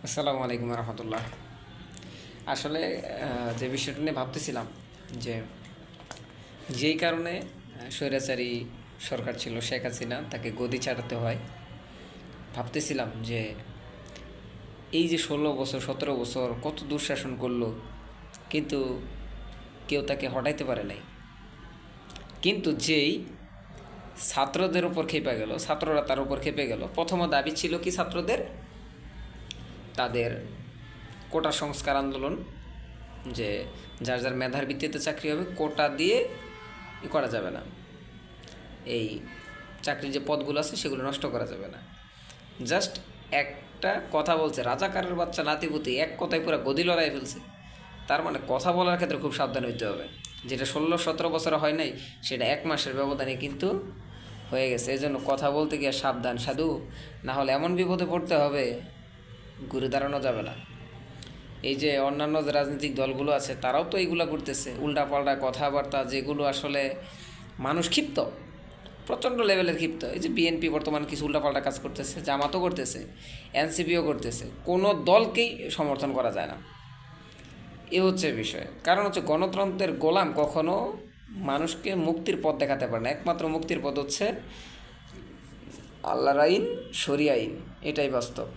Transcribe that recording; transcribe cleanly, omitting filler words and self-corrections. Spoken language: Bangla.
আসসালামু আলাইকুম রহমতুল্লাহ। আসলে যে বিষয়টা নিয়ে ভাবতেছিলাম যে যেই কারণে স্বৈরাচারী সরকার ছিল শেখ হাসিনা, তাকে গদি ছাড়াতে হয়। ভাবতেছিলাম যে এই যে 16 বছর 17 বছর কত দুঃশাসন করলো, কিন্তু কেউ তাকে হটাইতে পারে নাই। কিন্তু যেই ছাত্রদের উপর খেপে গেল, ছাত্ররা তার উপর খেপে গেল, প্রথম দাবি ছিল কি ছাত্রদের? তাদের কোটা সংস্কার আন্দোলন, যে যার যার মেধার ভিত্তিতে চাকরি হবে, কোটা দিয়ে করা যাবে না, এই চাকরির যে পদগুলো আছে সেগুলো নষ্ট করা যাবে না। জাস্ট একটা কথা বলছে, রাজাকারের বাচ্চা নাতিপুতি এক কথায় পুরো গদি লড়াই ফেলছে। তার মানে কথা বলার ক্ষেত্রে খুব সাবধান হইতে হবে। যেটা 16-17 বছরে হয় নাই, সেটা 1 মাসের ব্যবধানে কিন্তু হয়ে গেছে। এই জন্য কথা বলতে গিয়ে সাবধান সাধু, না হলে এমন বিপদে পড়তে হবে, ঘুরে দাঁড়ানো যাবে না। এই যে অন্যান্য যে রাজনৈতিক দলগুলো আছে, তারাও তো এইগুলো করতেছে, উল্টাপাল্টা কথাবার্তা, যেগুলো আসলে মানুষ ক্ষিপ্ত, প্রচণ্ড লেভেলের ক্ষিপ্ত। এই যে বিএনপি বর্তমানে কিছু উল্টাপাল্টা কাজ করতেছে, জামাতও করতেছে, এনসিপিও করতেছে, কোনো দলকেই সমর্থন করা যায় না। এ হচ্ছে বিষয়। কারণ হচ্ছে গণতন্ত্রের গোলাম কখনো মানুষকে মুক্তির পথ দেখাতে পারে না। একমাত্র মুক্তির পথ হচ্ছে আল্লাহর আইন, শরিয়া আইন, এটাই বাস্তব।